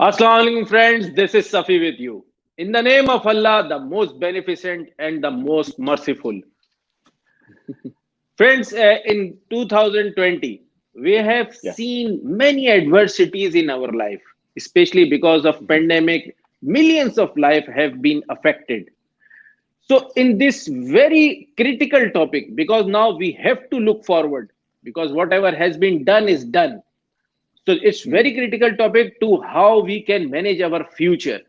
Assalamu alaikum, friends. This is Safi with you. In the name of Allah, the most beneficent and the most merciful. Friends, in 2020, we have Yeah. seen many adversities in our life, especially because of Mhm. pandemic. Millions of life have been affected. So, in this very critical topic, because now we have to look forward, because whatever has been done is Okay. done. So, it's very Mm. critical topic to how we can manage our future.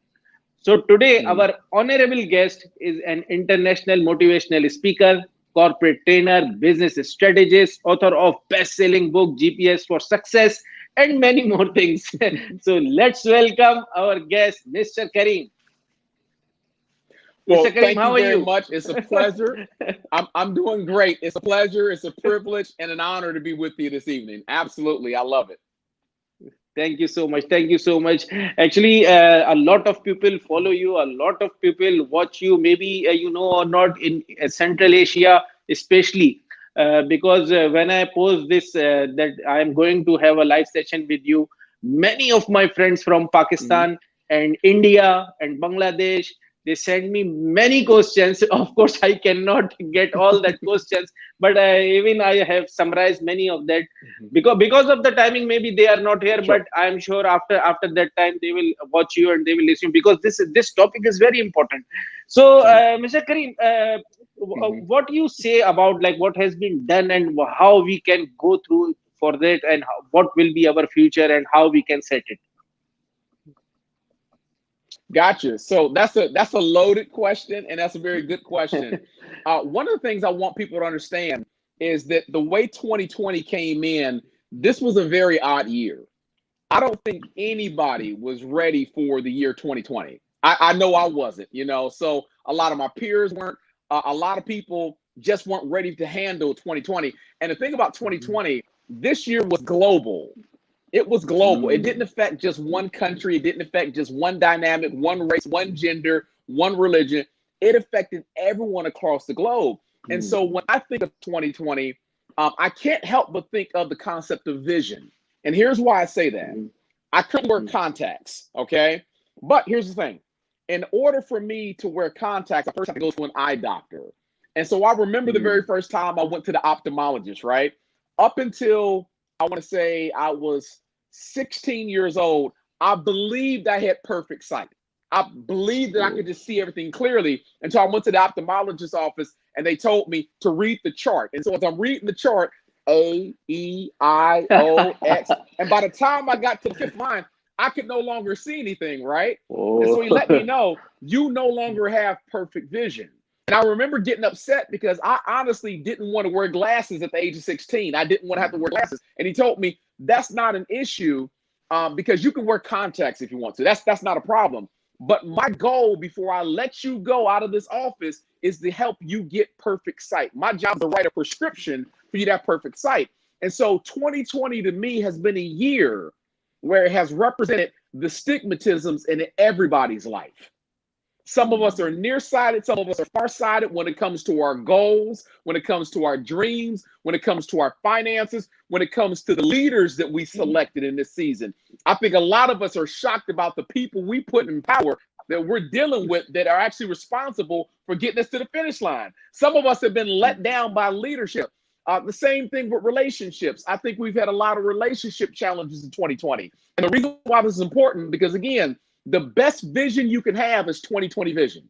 So today, Mm. our honorable guest is an international motivational speaker, corporate trainer, business strategist, author of best-selling book GPS for Success, and many more things. So let's welcome our guest, Mr. Karim. Mr. Well, Karim, thank how you are very you? much. It's a pleasure. I'm doing great. It's a pleasure. It's a privilege and an honor to be with you this evening. Absolutely. I love it. Thank you so much. Thank you so much. Actually, a lot of people follow you. A lot of people watch you. Maybe you know or not in Central Asia, especially because when I post this that I am going to have a live session with you, many of my friends from Mhm. Pakistan and India and Bangladesh, they send me many questions. Of course, I cannot get all that questions, but even I have summarized many of that Mhm. because of the timing. Maybe they are not here, but Sure. I'm sure after that time they will watch you and they will listen, because this topic is very important. So Mhm. Mr. Karim, Mhm. what do you say about like what has been done and how we can go through for that, and what will be our future and how we can set Gotcha. So that's a loaded question, and that's a very good question. it? One of the things I want people to understand is that the way 2020 came in, this was a very odd year. I don't think anybody was ready for the year 2020. I know I wasn't, so a lot of my peers weren't. A lot of people just weren't ready to handle 2020. And the thing about 2020, this year was global. It was global. It didn't Mm, affect just one country. It didn't affect just one dynamic, one race, one gender, one religion. It affected everyone across the globe. And so mm, when I think of 2020, I can't help but think of the concept of vision. And here's why I say that. mm, I couldn't wear mm, contacts, okay? But here's the thing. In order for me to wear contacts, I first have to go to an eye doctor. And so I remember the very mm, first time I went to the ophthalmologist, right? Up until I want to say I was 16 years old, I believed I had perfect sight. I believed that I oh. could just see everything clearly until I went to the ophthalmologist's office and they told me to read the chart. And so as I'm reading the chart, AEIOX, and by the time I got to the fifth line, I could no longer see anything, right? And so he let me Oh. know you no longer have perfect vision. And I remember getting upset because I honestly didn't want to wear glasses at the age of 16. I didn't want to have to wear glasses. And he told me that's not an issue because you can wear contacts if you want to. That's not a problem. But my goal before I let you go out of this office is to help you get perfect sight. My job is to write a prescription for you to have perfect sight. And so 2020 to me has been a year where it has represented the stigmatisms in everybody's life. Some of us are Mm, nearsighted, some of us are farsighted when it comes to our goals, when it comes to our dreams, when it comes to our finances, when it comes to the leaders that we selected in this season. I think a lot of us are shocked about the people we put in power that we're dealing with that are actually responsible for getting us to the finish line. Some of us have been let mm, down by leadership. The same thing with relationships. I think we've had a lot of relationship challenges in 2020. And the reason why this is important, because again, the best vision you can have is 2020 vision.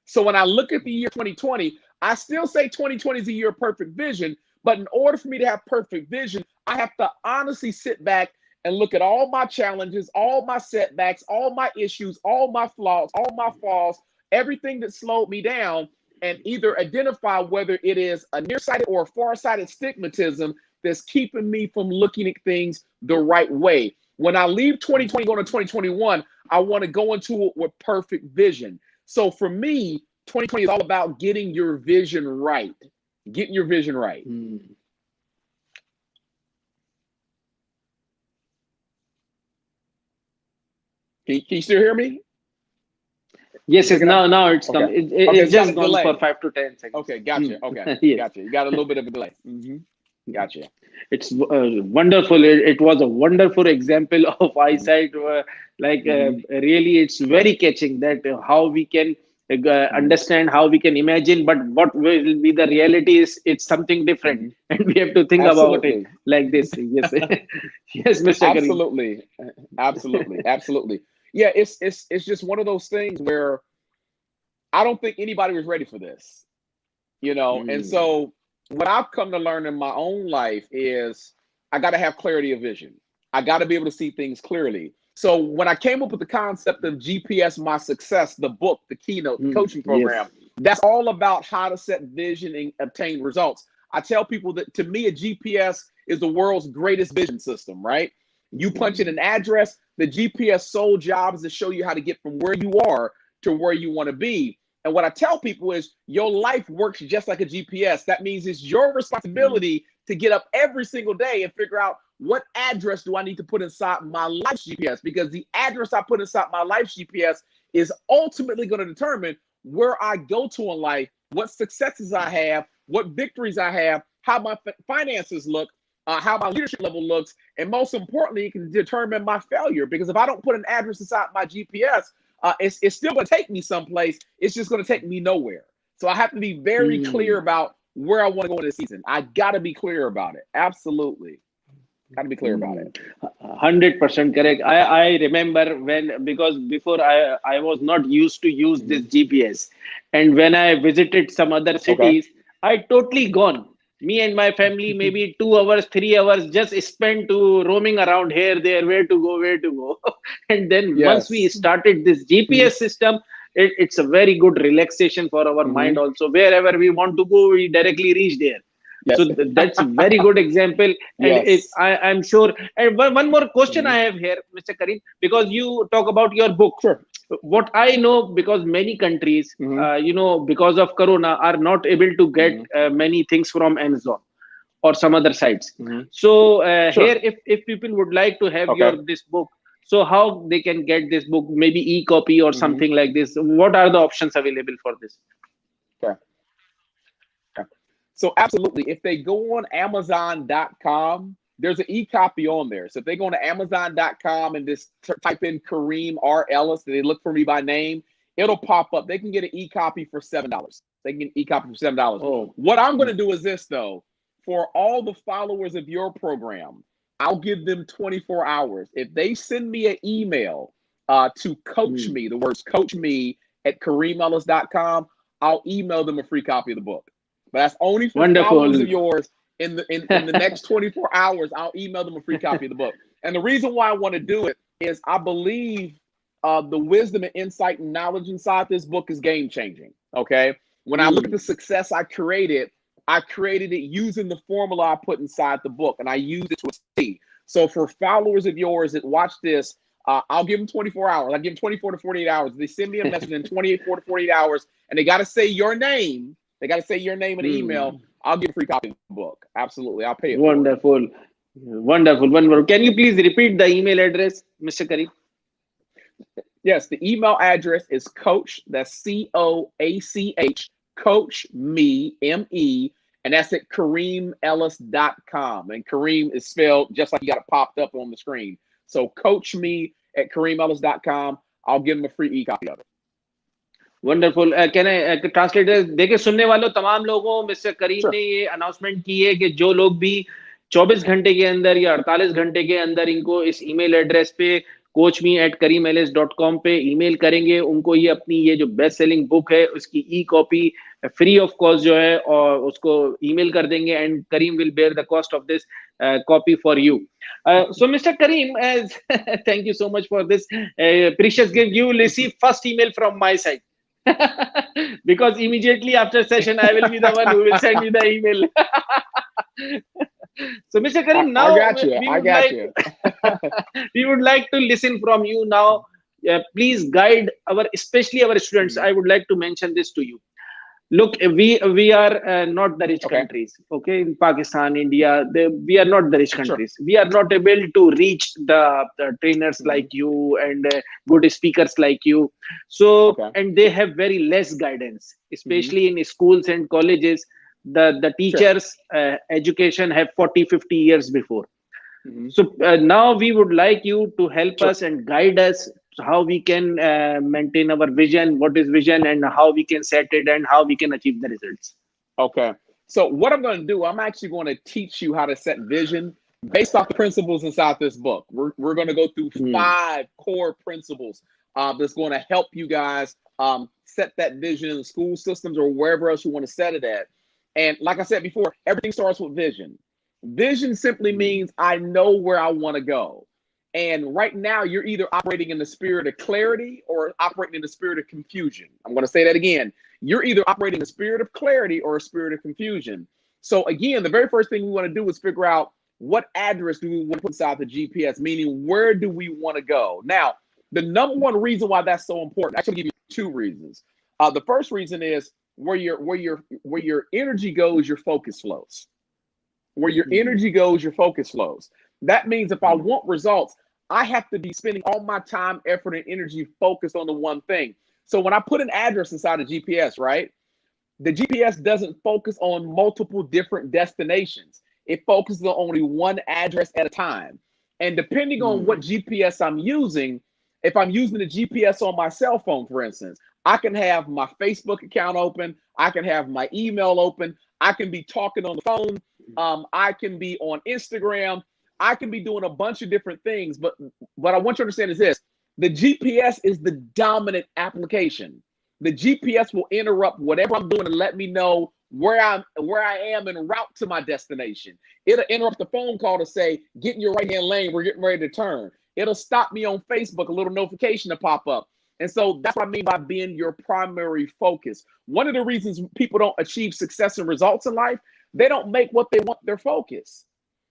So when I look at the year 2020, I still say 2020 is a year of perfect vision. But in order for me to have perfect vision, I have to honestly sit back and look at all my challenges, all my setbacks, all my issues, all my flaws, all my falls, everything that slowed me down, and either identify whether it is a nearsighted or a farsighted stigmatism that's keeping me from looking at things the right way. When I leave mm. 2020 going to 2021, I want to go into it with perfect vision. So for me, 2020 is all about getting your vision right. Getting your vision right. Mm. Can you still hear me? You Yes, yes. breaking up? Now it's come. Okay. Okay, It it's got a just gone for delay. 5 to 10 seconds. Okay, gotcha. Mm. Okay, Yes. gotcha. You got a little bit of a delay. Gotcha. It's wonderful. It was a wonderful example of eyesight. Really, it's very catching that how we can Mhm. understand, how we can imagine, but what will be the reality is it's something different, Mhm. and we have to think about it Absolutely. like this. Yes, yes, Mr. Karim. Absolutely. Absolutely. Absolutely. Yeah, it's just one of those things where I don't think anybody was ready for this, you know. And Mm, so what I've come to learn in my own life is I got to have clarity of vision. I got to be able to see things clearly. So when I came up with the concept of GPS My Success, the book, the keynote, the coaching yes. program, that's all about how to set vision and obtain results. I tell people that to me, a GPS is the world's greatest vision system, right? You punch in an address, the GPS sole job is to show you how to get from where you are to where you want to be. And what I tell people is your life works just like a GPS. That means it's your Mm, responsibility to get up every single day and figure out what address do I need to put inside my life's GPS, because the address I put inside my life's GPS is ultimately going to determine where I go to in life, what successes I have, what victories I have, how my finances look, how my leadership level looks, and most importantly, it can determine my failure. Because if I don't put an address inside my GPS, it's still going to take me someplace. It's just going to take me nowhere. So I have to be very clear mm, about where I want to go in this season. I got to be clear about it. Absolutely. Got to be clear about it. 100% correct. I remember when, because before I was not used to use this Mhm. GPS, and when I visited some other Okay. cities, I totally gone. Me and my family maybe 2 hours, 3 hours just spent to roaming around here, there, where to go. And then once we Yes. started this Mhm. GPS system, it's a very good relaxation for our mind Mhm. also. Wherever we want to go, we directly reach there. So Yes. that's a very good example, and Yes. I'm sure. And one more question I Mhm. have here, Mr. Karim, because you talk about your book. Sure. What I know, because many countries, Mhm. because of Corona, are not able to get Mhm. many things from Amazon or some other sites. Mhm. So here, Sure. if people would like to have your Okay. this book, so how they can get this book? Maybe e-copy or Mhm. something like this. What are the options available for this? Okay. Okay. So absolutely, if they go on Amazon.com, there's an e-copy on there. So if they go on to Amazon.com and just type in Karim R. Ellis, and they look for me by name, it'll pop up. They can get an e-copy for $7. They can get an e-copy for $7. Oh, What I'm going to do is this though, for all the followers of your program, I'll give them 24 hours. If they send me an email to coach hmm. me, the words coach me at KarimEllis.com, I'll email them a free copy of the book. But that's only for followers Wonderful. of yours. In the next 24 hours, I'll email them a free copy of the book. And the reason why I want to do it is I believe the wisdom and insight and knowledge inside this book is game changing. Okay. When I look at the Hmm. success I created it using the formula I put inside the book, and I used it to a T. So for followers of yours that watch this, I'll give them 24 hours. I give them 24 to 48 hours. They send me a message in 24 to 48 hours, and they got to say your name. They got to say your name in the email. Hmm. I'll give a free copy of the book. Absolutely. I'll pay it for it. Wonderful. Wonderful. Wonderful. Can you please repeat the email address, Mr. Karim? Yes, the email address is coach, that's COACH, coach me, M-E, and that's at KarimEllis.com. And Kareem is spelled just like you got it popped up on the screen. So coach me at KarimEllis.com. I'll give them a free e-copy of it. Wonderful can I translator देखिए सुनने वालों तमाम लोगों mister करीम Sure. ने ये announcement की है कि जो लोग भी 24 घंटे के अंदर या 48 घंटे के अंदर इनको इस ईमेल एड्रेस पे coachme@karimelis.com पे ईमेल करेंगे उनको ये अपनी ये जो बेस्ट सेलिंग बुक है उसकी e copy free of cost जो है और उसको ईमेल कर देंगे and Karim will bear the cost of this copy for you. So Mr. Karim, thank you so much for this precious gift. You will receive first email from my side. Because immediately after session, I will be the one who will send you the email. So, Mr. Karim, I now got you. we I would got like you. we would like to listen from you now. Please guide our, especially our students. Mhm. I would like to mention this to you. Look, we are not the rich Okay. countries. Okay, in Pakistan, India, we are not the rich Sure. countries. We are not able to reach the trainers like Mhm. you and good speakers like you. So, Okay. and they have very less guidance, Mhm. especially in schools and colleges. The Sure. teachers education have 40-50 years before. Hmm. So now we would like you to help Sure. us and guide us how we can maintain our vision, what is vision, and how we can set it, and how we can achieve the results. Okay. So what I'm going to do, I'm actually going to teach you how to set vision based off the principles inside this book. We're going to go through Hmm. 5 core principles that's going to help you guys set that vision in the school systems or wherever else you want to set it at. And like I said before, everything starts with vision. Vision simply means I know where I want to go. And right now, you're either operating in the spirit of clarity or operating in the spirit of confusion. I'm going to say that again. You're either operating in a spirit of clarity or a spirit of confusion. So again, the very first thing we want to do is figure out what address do we want to put inside the GPS, meaning where do we want to go? Now, the number one reason why that's so important, actually, I'll give you 2 reasons. The first reason is where your energy goes, your focus flows. Where your Hmm. energy goes, your focus flows. That means if I want results, I have to be spending all my time, effort, and energy focused on the one thing. So when I put an address inside a GPS, right, the GPS doesn't focus on multiple different destinations. It focuses on only one address at a time. And depending on what Hmm. GPS I'm using, if I'm using the GPS on my cell phone, for instance, I can have my Facebook account open, I can have my email open, I can be talking on the phone, I can be on Instagram, I can be doing a bunch of different things. But what I want you to understand is this: the GPS is the dominant application. The GPS will interrupt whatever I'm doing and let me know where I am en route to my destination. It'll interrupt the phone call to say, get in your right hand lane, we're getting ready to turn. It'll stop me on Facebook, a little notification to pop up. And so that's what I mean by being your primary focus. One of the reasons people don't achieve success and results in life, they don't make what they want their focus.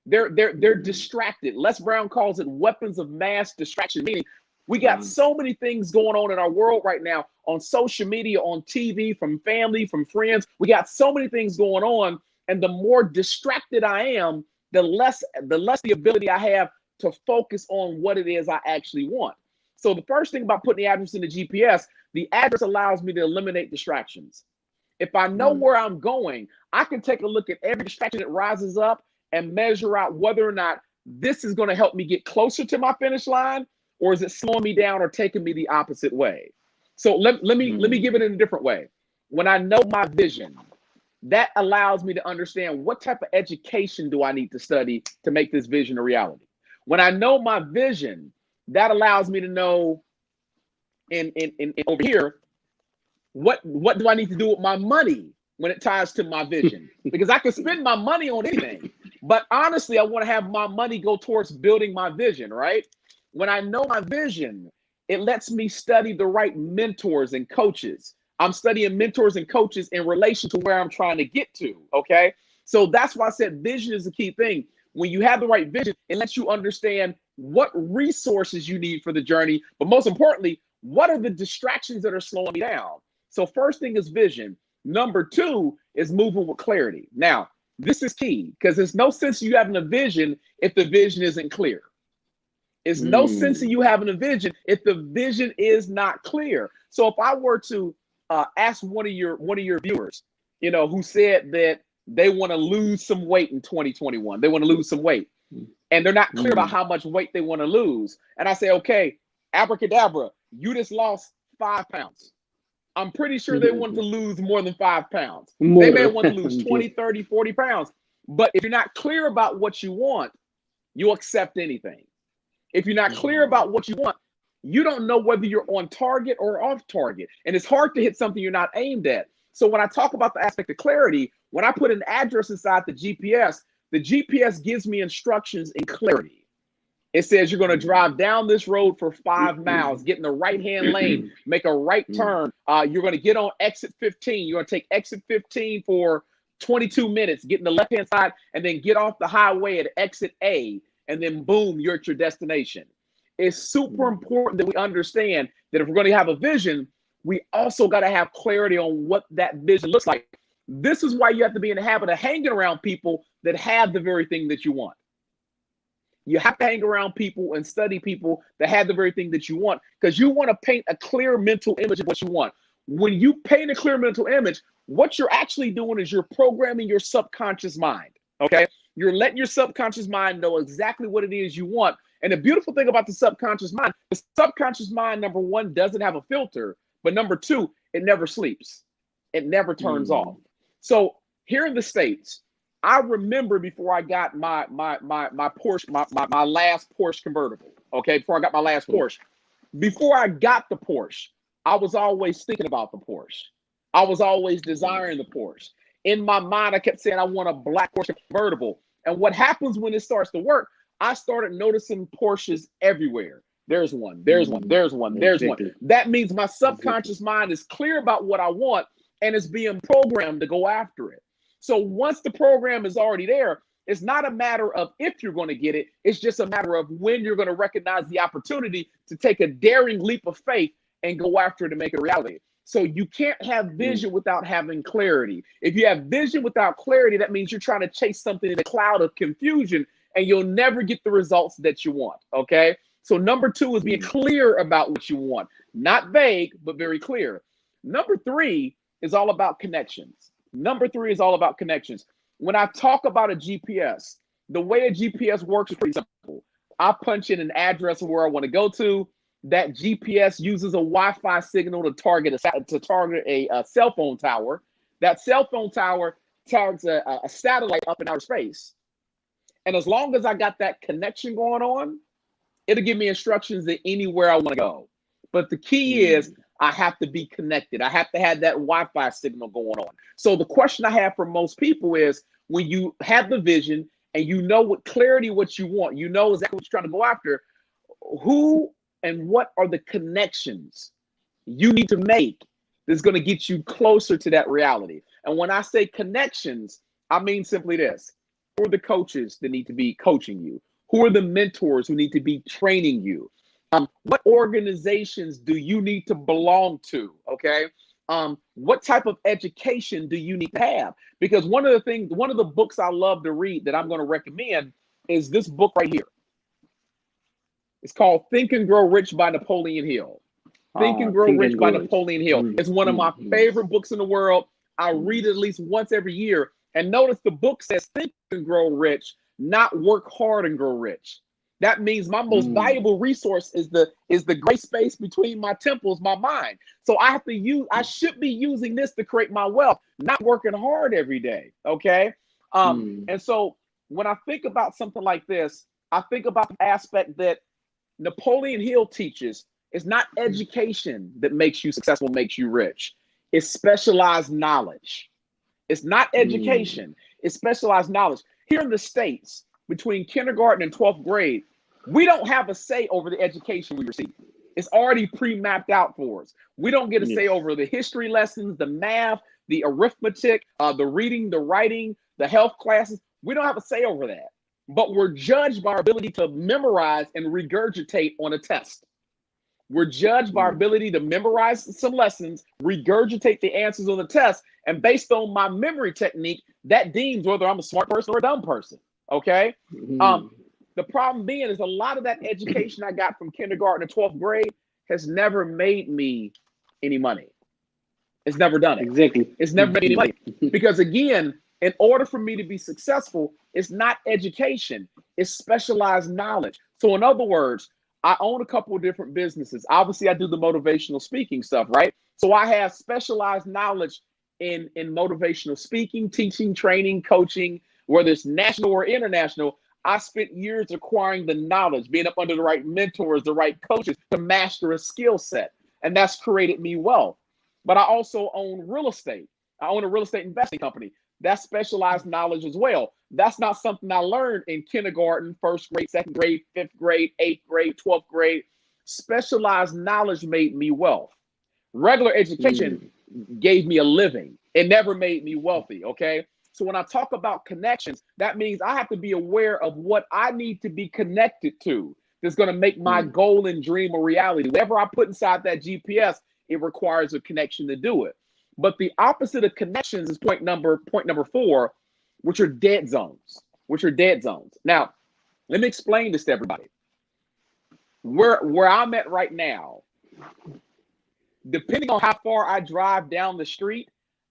They're Hmm. distracted. Les Brown calls it weapons of mass distraction, meaning we got Hmm. so many things going on in our world right now on social media, on TV, from family, from friends. We got so many things going on. And the more distracted I am, the less the ability I have to focus on what it is I actually want. So the first thing about putting the address in the GPS, the address allows me to eliminate distractions. If I know Hmm. where I'm going, I can take a look at every distraction that rises up and measure out whether or not this is going to help me get closer to my finish line, or is it slowing me down or taking me the opposite way? So let me Hmm. give it in a different way. When I know my vision, that allows me to understand what type of education do I need to study to make this vision a reality. When I know my vision, that allows me to know in over here what do I need to do with my money when it ties to my vision? Because I can spend my money on anything, but honestly, I want to have my money go towards building my vision, right? When I know my vision, it lets me study the right mentors and coaches. I'm studying mentors and coaches in relation to where I'm trying to get to, okay? So that's why I said vision is a key thing. When you have the right vision, it lets you understand what resources you need for the journey, but most importantly, what are the distractions that are slowing me down? So first thing is vision. Number 2 is moving with clarity. Now, this is key because there's no sense you having a vision if the vision isn't clear. It's no sense in Hmm. you having a vision if the vision is not clear. So if I were to ask one of your viewers, who said that they want to lose some weight in 2021, they want to lose some weight, and they're not clear about Hmm. how much weight they want to lose, and I say, okay, abracadabra, you just lost 5 pounds. I'm pretty sure they want to lose more than 5 pounds. They may More. want to lose Okay. 20, 30, 40 pounds. But if you're not clear about what you want, you'll accept anything. If you're not clear Hmm. about what you want, you don't know whether you're on target or off target. And it's hard to hit something you're not aimed at. So when I talk about the aspect of clarity, when I put an address inside the GPS gives me instructions in clarity. It says you're going to drive down this road for 5 miles, get in the right hand lane, make a right turn. You're going to get on exit 15. You're going to take exit 15 for 22 minutes, get in the left hand side, and then get off the highway at exit A. And then boom, you're at your destination. It's super important that we understand that if we're going to have a vision, we also got to have clarity on what that vision looks like. This is why you have to be in the habit of hanging around people that have the very thing that you want. You have to hang around people and study people that have the very thing that you want because you want to paint a clear mental image of what you want. When you paint a clear mental image, what you're actually doing is you're programming your subconscious mind. Okay. You're letting your subconscious mind know exactly what it is you want. And the beautiful thing about the subconscious mind, number one, doesn't have a filter, but number two, it never sleeps. It never turns off. So here in the States, I remember before I got my Porsche, my last Porsche convertible. Okay, before I got my last Porsche. Before I got the Porsche, I was always thinking about the Porsche. I was always desiring the Porsche. In my mind, I kept saying I want a black Porsche convertible. And what happens when it starts to work, I started noticing Porsches everywhere. There's one, there's one, there's one, there's one. That means my subconscious mind is clear about what I want and it's being programmed to go after it. So once the program is already there, it's not a matter of if you're going to get it. It's just a matter of when you're going to recognize the opportunity to take a daring leap of faith and go after it and make it a reality. So you can't have vision without having clarity. If you have vision without clarity, that means you're trying to chase something in a cloud of confusion and you'll never get the results that you want. Okay. So number two is being clear about what you want, not vague, but very clear. Number three is all about connections. Number three is all about connections. When I talk about a GPS, the way a GPS works is pretty simple. I punch in an address of where I want to go to. That GPS uses a Wi-Fi signal to target a cell phone tower. That cell phone tower targets a satellite up in outer space. And as long as I got that connection going on, it'll give me instructions to anywhere I want to go. But the key is I have to be connected. I have to have that Wi-Fi signal going on. So the question I have for most people is when you have the vision and you know with clarity what you want, you know exactly what you're trying to go after, who and what are the connections you need to make that's going to get you closer to that reality? And when I say connections, I mean simply this. Who are the coaches that need to be coaching you? Who are the mentors who need to be training you? What organizations do you need to belong to? Okay. What type of education do you need to have? Because one of the books I love to read that I'm going to recommend is this book right here. It's called Think and Grow Rich by Napoleon Hill. Think and Grow Rich by Napoleon Hill. It's one of my favorite books in the world. I read it at least once every year. And notice the book says think and grow rich, not work hard and grow rich. That means my most valuable resource is the gray space between my temples, my mind. So I should be using this to create my wealth, not working hard every day. Okay. And so when I think about something like this, I think about the aspect that Napoleon Hill teaches. It's not education that makes you successful, makes you rich. It's specialized knowledge. It's not education. It's specialized knowledge. Here in the States, between kindergarten and 12th grade, we don't have a say over the education we receive. It's already pre-mapped out for us. We don't get a say over the history lessons, the math, the arithmetic, the reading, the writing, the health classes. We don't have a say over that. But we're judged by our ability to memorize and regurgitate on a test. We're judged by our ability to memorize some lessons, regurgitate the answers on the test, and based on my memory technique, that deems whether I'm a smart person or a dumb person. Okay? The problem being is a lot of that education I got from kindergarten to 12th grade has never made me any money. It's never done it. Exactly. It's never made any money. Because again, in order for me to be successful, it's not education, it's specialized knowledge. So in other words, I own a couple of different businesses. Obviously, I do the motivational speaking stuff, right? So I have specialized knowledge in motivational speaking, teaching, training, coaching, whether it's national or international. I spent years acquiring the knowledge, being up under the right mentors, the right coaches to master a skill set. And that's created me wealth. But I also own real estate. I own a real estate investing company. That's specialized knowledge as well. That's not something I learned in kindergarten, first grade, second grade, fifth grade, eighth grade, 12th grade. Specialized knowledge made me wealth. Regular education gave me a living. It never made me wealthy, okay? So when I talk about connections, that means I have to be aware of what I need to be connected to that's going to make my goal and dream a reality. Whatever I put inside that GPS, it requires a connection to do it. But the opposite of connections is point number 4, which are dead zones, Now, let me explain this to everybody. Where I'm at right now, depending on how far I drive down the street,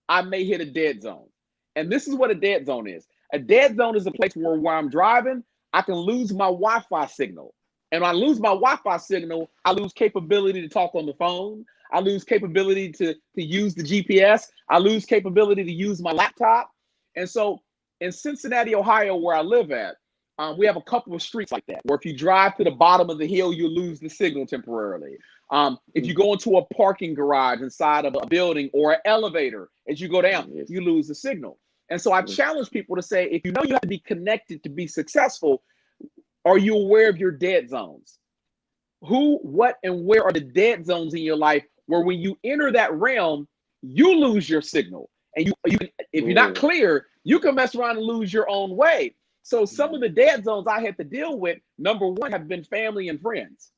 I may hit a dead zone. And this is what a dead zone is. A dead zone is a place where while I'm driving, I can lose my Wi-Fi signal. And when I lose my Wi-Fi signal, I lose capability to talk on the phone. I lose capability to use the GPS. I lose capability to use my laptop. And so in Cincinnati, Ohio, where I live at, we have a couple of streets like that, where if you drive to the bottom of the hill, you lose the signal temporarily. If you go into a parking garage inside of a building or an elevator, as you go down, you lose the signal. And so I challenge people to say, if you know you have to be connected to be successful, are you aware of your dead zones? Who, what, and where are the dead zones in your life where when you enter that realm, you lose your signal? And you if you're not clear, you can mess around and lose your own way. So some of the dead zones I had to deal with, number one, have been family and friends.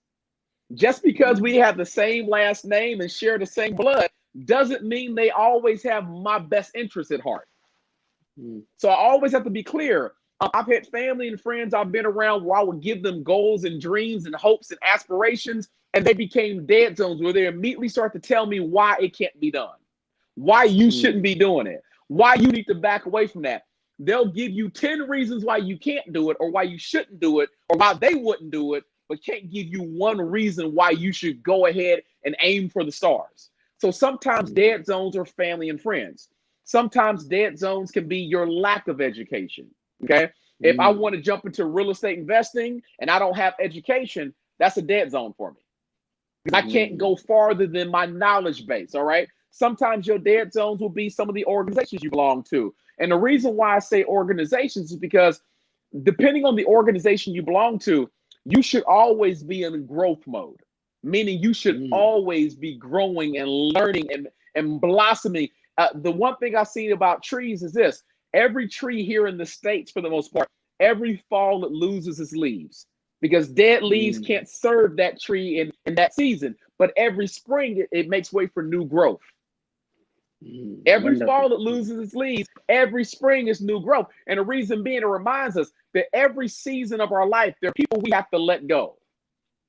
Just because we have the same last name and share the same blood doesn't mean they always have my best interest at heart. So I always have to be clear. I've had family and friends I've been around where I would give them goals and dreams and hopes and aspirations, and they became dead zones where they immediately start to tell me why it can't be done, why you shouldn't be doing it, why you need to back away from that. They'll give you 10 reasons why you can't do it or why you shouldn't do it or why they wouldn't do it, but can't give you one reason why you should go ahead and aim for the stars. So sometimes dead zones are family and friends. Sometimes dead zones can be your lack of education. Okay. If I want to jump into real estate investing and I don't have education, that's a dead zone for me. Because I can't go farther than my knowledge base. All right. Sometimes your dead zones will be some of the organizations you belong to. And the reason why I say organizations is because depending on the organization you belong to, you should always be in growth mode, meaning you should always be growing and learning and blossoming. The one thing I've seen about trees is this. Every tree here in the States, for the most part, every fall it loses its leaves because dead leaves can't serve that tree in that season. But every spring, it makes way for new growth. Every fall it loses its leaves. Every spring is new growth. And the reason being, it reminds us that every season of our life, there are people we have to let go.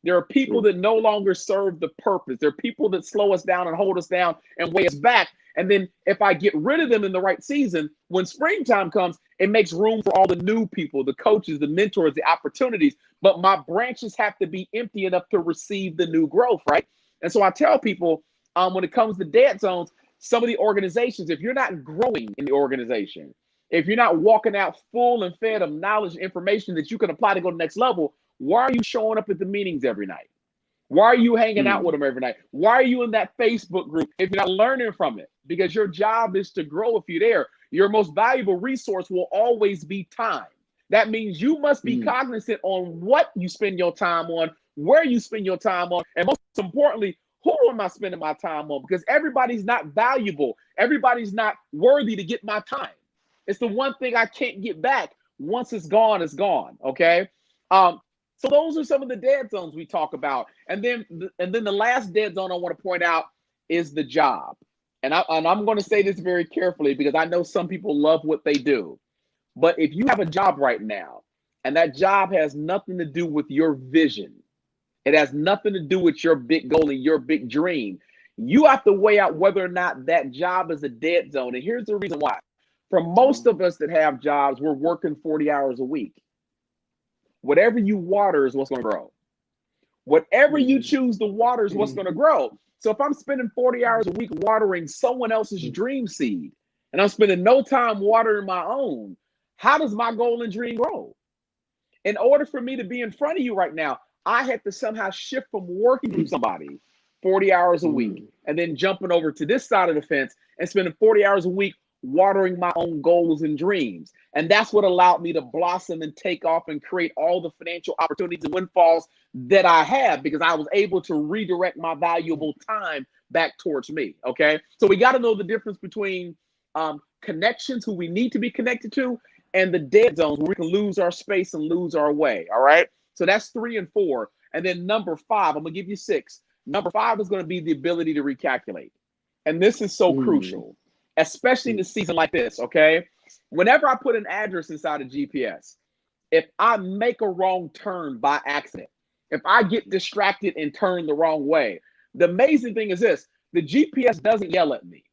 There are people that no longer serve the purpose. There are people that slow us down and hold us down and weigh us back. And then if I get rid of them in the right season, when springtime comes, it makes room for all the new people, the coaches, the mentors, the opportunities. But my branches have to be empty enough to receive the new growth, right? And so I tell people when it comes to dead zones, some of the organizations, if you're not growing in the organization, if you're not walking out full and fed of knowledge and information that you can apply to go to the next level, why are you showing up at the meetings every night? Why are you hanging out with them every night? Why are you in that Facebook group if you're not learning from it? Because your job is to grow if you're there. Your most valuable resource will always be time. That means you must be cognizant on what you spend your time on, where you spend your time on, and most importantly, who am I spending my time on? Because everybody's not valuable. Everybody's not worthy to get my time. It's the one thing I can't get back. Once it's gone, okay? So those are some of the dead zones we talk about. And then the last dead zone I want to point out is the job. And I'm going to say this very carefully because I know some people love what they do. But if you have a job right now and that job has nothing to do with your vision, it has nothing to do with your big goal and your big dream, you have to weigh out whether or not that job is a dead zone. And here's the reason why. For most of us that have jobs, we're working 40 hours a week. Whatever you water is what's going to grow. Whatever you choose to water is what's going to grow. So if I'm spending 40 hours a week watering someone else's dream seed, and I'm spending no time watering my own, how does my goal and dream grow? In order for me to be in front of you right now, I had to somehow shift from working for somebody 40 hours a week and then jumping over to this side of the fence and spending 40 hours a week watering my own goals and dreams. And that's what allowed me to blossom and take off and create all the financial opportunities and windfalls that I have because I was able to redirect my valuable time back towards me. Okay. So we got to know the difference between connections, who we need to be connected to, and the dead zones where we can lose our space and lose our way. All right. So that's 3 and 4. And then number 5, I'm going to give you 6. Number 5 is going to be the ability to recalculate. And this is so crucial, especially in a season like this, okay? Whenever I put an address inside of GPS, if I make a wrong turn by accident, if I get distracted and turn the wrong way, the amazing thing is this, The GPS doesn't yell at me.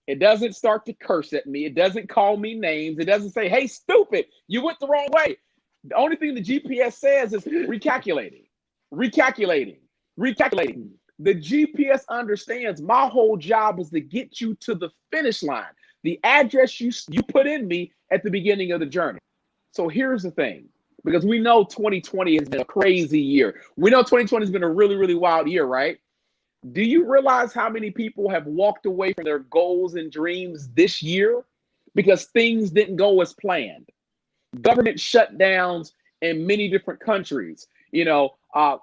It doesn't start to curse at me. It doesn't call me names. It doesn't say, hey, stupid, you went the wrong way. The only thing the GPS says is recalculating, recalculating, recalculating. The GPS understands my whole job is to get you to the finish line, the address you put in me at the beginning of the journey. So here's the thing, because we know 2020 has been a crazy year. We know 2020 has been a really, really wild year, right? Do you realize how many people have walked away from their goals and dreams this year because things didn't go as planned? Government shutdowns in many different countries, a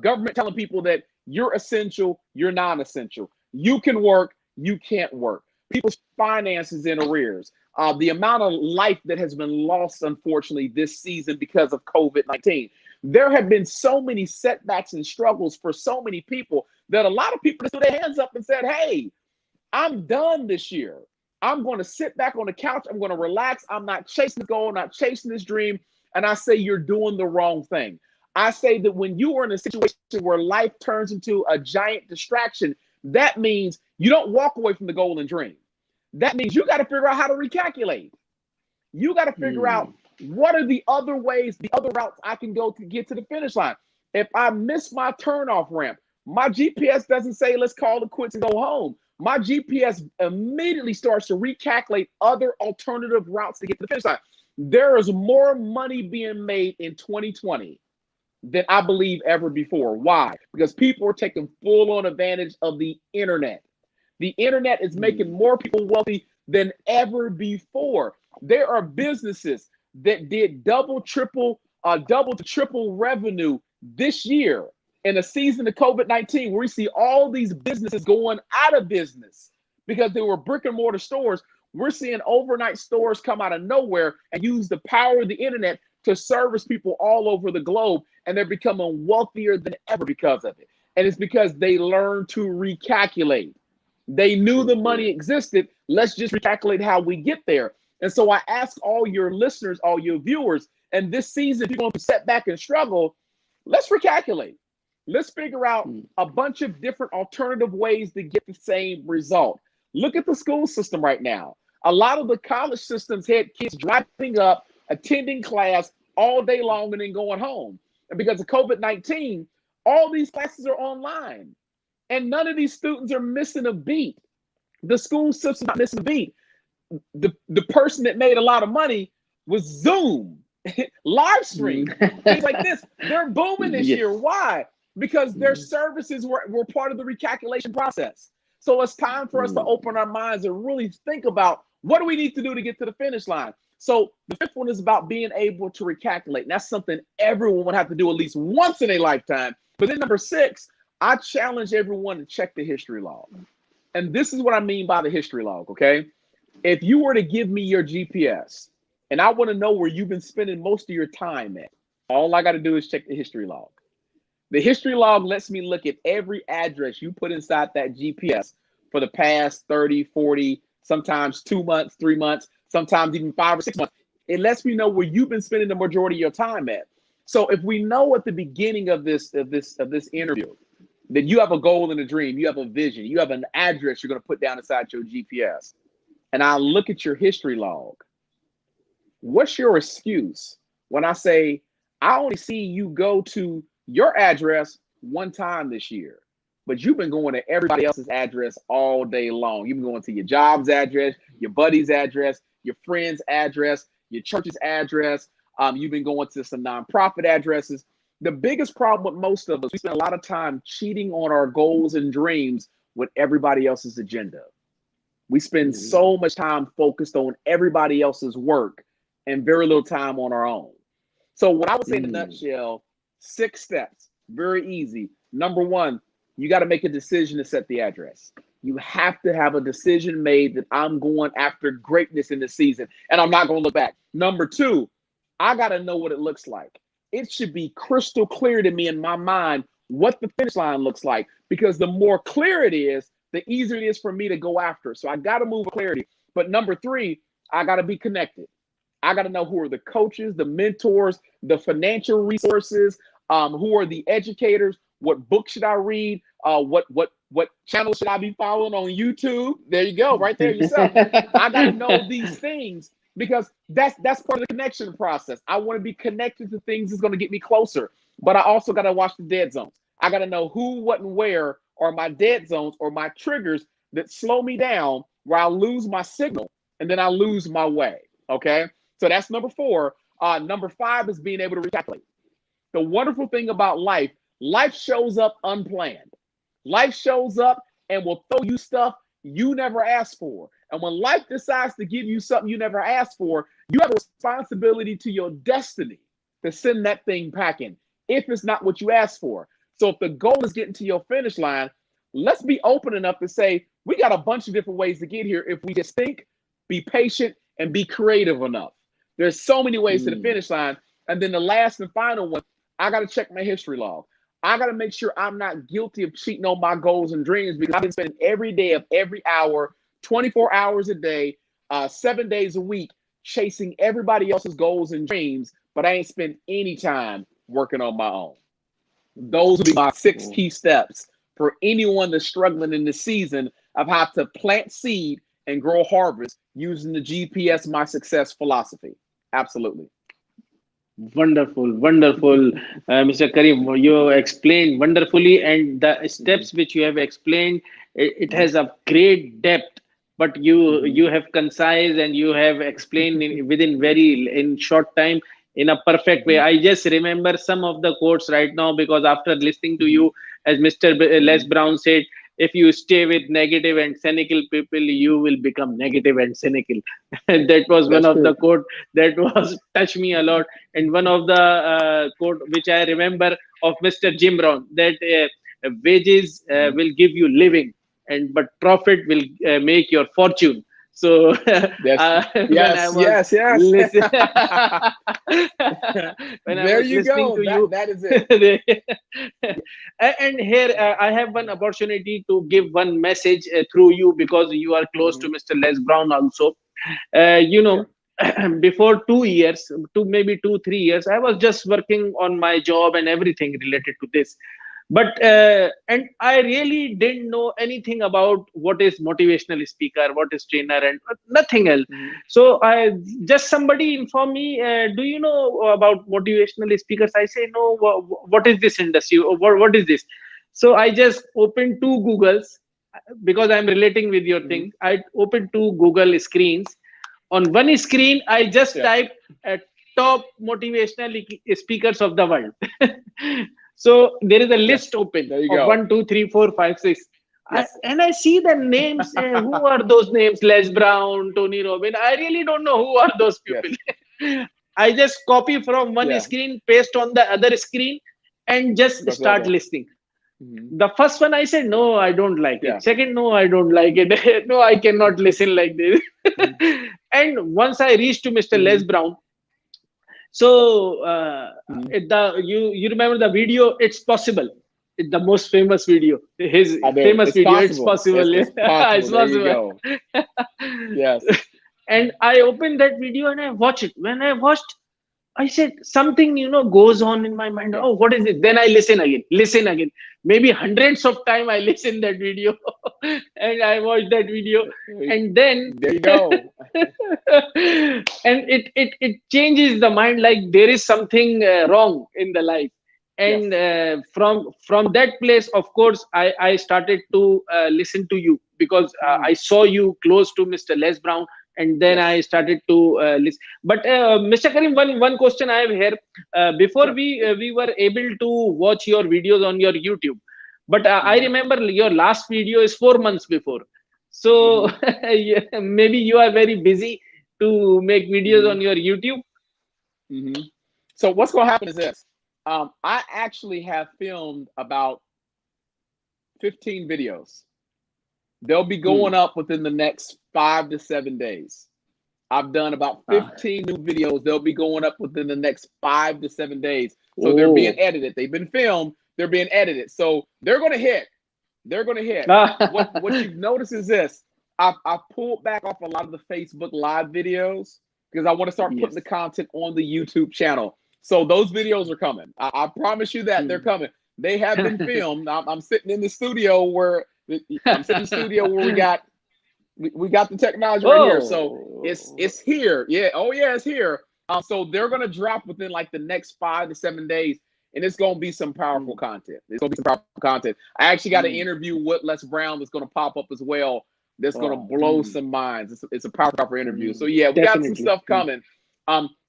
government telling people that you're essential, you're non-essential. You can work, you can't work. People's finances in arrears. The amount of life that has been lost, unfortunately, this season because of COVID-19. There have been so many setbacks and struggles for so many people that a lot of people just threw their hands up and said, hey, I'm done this year. I'm going to sit back on the couch. I'm going to relax. I'm not chasing the goal, not chasing this dream. And I say you're doing the wrong thing. I say that when you are in a situation where life turns into a giant distraction, that means you don't walk away from the goal and dream. That means you got to figure out how to recalculate. You got to figure out what are the other ways, the other routes I can go to get to the finish line. If I miss my turnoff ramp, my GPS doesn't say, let's call it quits and go home. My GPS immediately starts to recalculate other alternative routes to get to the finish line. There is more money being made in 2020 than I believe ever before. Why? Because people are taking full-on advantage of the internet. The internet is making more people wealthy than ever before. There are businesses that did double to triple revenue this year in a season of COVID-19, where we see all these businesses going out of business because they were brick and mortar stores. We're seeing overnight stores come out of nowhere and use the power of the internet to service people all over the globe, and they're becoming wealthier than ever because of it. And it's because they learned to recalculate. They knew the money existed. Let's just recalculate how we get there. And so I ask all your listeners, all your viewers, and this season, if you're going to set back and struggle, let's recalculate. Let's figure out a bunch of different alternative ways to get the same result. Look at the school system right now. A lot of the college systems had kids driving up, attending class all day long, and then going home. And because of COVID-19, all these classes are online. And none of these students are missing a beat. The school system's not missing a beat. The person that made a lot of money was Zoom, live stream, things like this. They're booming this year. Why? Because their services were part of the recalculation process. So it's time for us to open our minds and really think about what do we need to do to get to the finish line. So the fifth one is about being able to recalculate. And that's something everyone would have to do at least once in a lifetime. But then number 6, I challenge everyone to check the history log. And this is what I mean by the history log, okay? If you were to give me your GPS and I want to know where you've been spending most of your time at, all I got to do is check the history log. The history log lets me look at every address you put inside that GPS for the past 30, 40, sometimes 2 months, 3 months, sometimes even 5 or 6 months. It lets me know where you've been spending the majority of your time at. So if we know at the beginning of this interview that you have a goal and a dream, you have a vision, you have an address you're going to put down inside your GPS, and I look at your history log, what's your excuse when I say, I only see you go to your address one time this year, but you've been going to everybody else's address all day long. You've been going to your job's address, your buddy's address, your friend's address, your church's address. You've been going to some nonprofit addresses. The biggest problem with most of us, we spend a lot of time cheating on our goals and dreams with everybody else's agenda. We spend so much time focused on everybody else's work and very little time on our own. So what I would say in a nutshell, 6 steps, very easy. Number 1, you got to make a decision to set the address. You have to have a decision made that I'm going after greatness in this season and I'm not going to look back. Number 2, I got to know what it looks like. It should be crystal clear to me in my mind what the finish line looks like, because the more clear it is, the easier it is for me to go after. So I got to move with clarity. But number 3, I got to be connected. I got to know who are the coaches, the mentors, the financial resources, who are the educators, What book should I read? What channel should I be following on YouTube? There you go, right there yourself. I got to know these things because that's part of the connection process. I want to be connected to things that's going to get me closer, but I also got to watch the dead zones. I got to know who, what, and where are my dead zones or my triggers that slow me down where I lose my signal and then I lose my way. Okay, so that's number 4. Number 5 is being able to recalculate. The wonderful thing about life shows up unplanned. Life shows up and will throw you stuff you never asked for. And when life decides to give you something you never asked for, you have a responsibility to your destiny to send that thing packing if it's not what you asked for. So if the goal is getting to your finish line, let's be open enough to say, we got a bunch of different ways to get here if we just think, be patient, and be creative enough. There's so many ways to the finish line. And then the last and final one, I got to check my history log. I got to make sure I'm not guilty of cheating on my goals and dreams because I've been spending every day of every hour, 24 hours a day, 7 days a week, chasing everybody else's goals and dreams, but I ain't spent any time working on my own. Those would be my 6 key steps for anyone that's struggling in this season of how to plant seed and grow harvest using the GPS My Success philosophy. Absolutely. Wonderful, wonderful, Mr. Karim. You explained wonderfully, and the steps which you have explained, it has a great depth. But you have concise and you have explained within in short time in a perfect way. I just remember some of the quotes right now because after listening to you, as Mr. Les Brown said, if you stay with negative and cynical people, you will become negative and cynical. That was one of the quote that was touched me a lot. And one of the quote which I remember of Mr. Jim Brown, that wages will give you living, but profit will make your fortune. So yes. When there I was you listening go. to you, that is it. and here I have one opportunity to give one message through you because you are close to Mr. Les Brown also. Before 2 years, maybe 2-3 years, I was just working on my job and everything related to this. But and I really didn't know anything about what is motivational speaker, what is trainer, and nothing else. So I just somebody informed me, do you know about motivational speakers? I say no. What is this industry? What is this? So I just opened 2 Googles because I'm relating with your thing. I opened 2 Google screens. On one screen, I just typed top motivational speakers of the world. So there is a list open of 1, 2, 3, 4, 5, 6. And I see the names. Who are those names? Les Brown, Tony Robbins. I really don't know who are those people. I just copy from one screen, paste on the other screen, and just start listening. The first one I said, no, I don't like it. Second, no, I don't like it. No, I cannot listen like this. And once I reached to Mr. Les Brown, so you remember the video, It's Possible. It's the most famous video. His famous video, It's Possible. It's possible. There you go. Yes. And I opened that video and I watched it. When I watched, I said something, goes on in my mind. Oh, what is it? Then I listen again. Maybe hundreds of times I listen that video and I watch that video. And then there you go. And it changes the mind, like there is something wrong in the life. And from that place, of course, I started to listen to you because I saw you close to Mr. Les Brown. And then I started to listen. But Mr. Karim, one question I have here. Before we were able to watch your videos on your YouTube. But I remember your last video is 4 months before. So maybe you are very busy to make videos on your YouTube. So what's going to happen is this. I actually have filmed about 15 videos. They'll be going up within the next 5 to 7 days. I've done about 15 new videos. They'll be going up within the next 5 to 7 days. So they're being edited. They've been filmed. They're being edited. So they're going to hit. What you've noticed is this. I pulled back off a lot of the Facebook Live videos because I want to start putting the content on the YouTube channel. So those videos are coming. I promise you that they're coming. They have been filmed. I'm sitting in the studio where we got the technology right here. So it's here. Yeah. Oh yeah, it's here. So they're gonna drop within like the next 5 to 7 days, and it's gonna be some powerful content. It's gonna be some powerful content. I actually got an interview with Les Brown that's gonna pop up as well. That's gonna blow some minds. It's a powerful interview. So yeah, we got some stuff coming.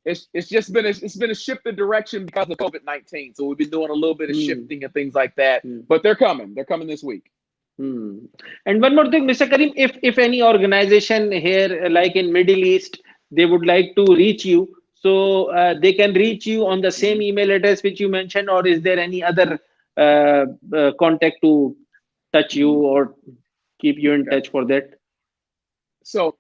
It's been a shift in direction because of COVID-19. So we've been doing a little bit of shifting and things like that. But they're coming. They're coming this week. And one more thing, Mr. Karim, if any organization here, like in Middle East, they would like to reach you, so they can reach you on the same email address which you mentioned, or is there any other contact to touch you or keep you in touch for that? So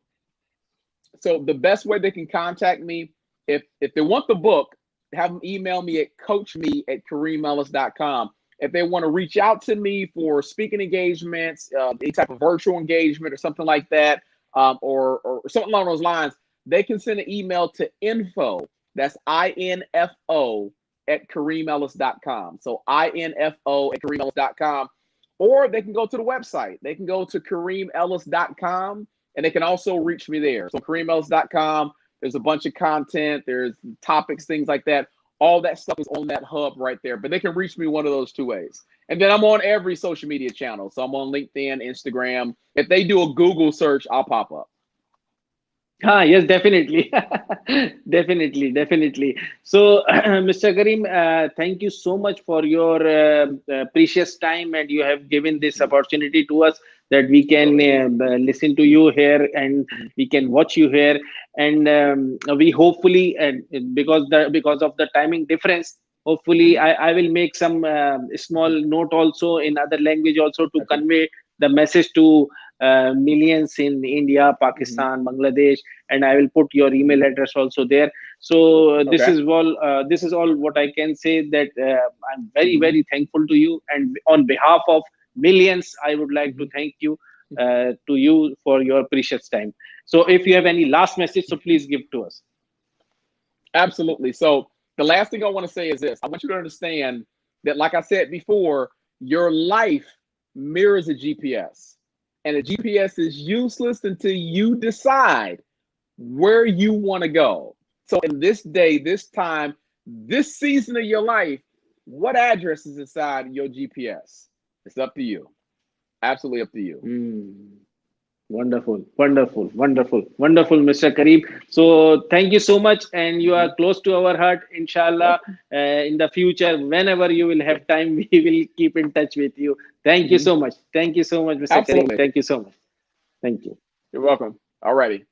the best way they can contact me, if they want the book, have them email me at coachme@karimellis.com. If they want to reach out to me for speaking engagements, any type of virtual engagement or something like that, or something along those lines, they can send an email to info, that's INFO, at KarimEllis.com. So INFO at KarimEllis.com. Or they can go to the website. They can go to KarimEllis.com, and they can also reach me there. So KarimEllis.com, there's a bunch of content, there's topics, things like that. All that stuff is on that hub right there, but they can reach me one of those two ways. And then I'm on every social media channel. So I'm on LinkedIn, Instagram. If they do a Google search, I'll pop up. Yes, definitely. Definitely. So, Mr. Karim, thank you so much for your precious time, and you have given this opportunity to us that we can listen to you here and we can watch you here. And we hopefully, and because of the timing difference, hopefully I will make some small note also in other language also to convey the message to millions in India, Pakistan, Bangladesh, and I will put your email address also there. So this is all what I can say, that I'm very thankful to you, and on behalf of millions, I would like to thank you for your precious time. So if you have any last message, so please give to us. Absolutely. So the last thing I want to say is this. I want you to understand that, like I said before, your life mirrors a GPS. And a GPS is useless until you decide where you want to go. So in this day, this time, this season of your life, what address is inside your GPS? It's up to you. Absolutely up to you. Wonderful, Mr. Karim. So thank you so much, and you are close to our heart. Inshallah, in the future, whenever you will have time, we will keep in touch with you. Thank you so much. Thank you so much, Mr. Karim. Thank you so much. Thank you. You're welcome. All righty.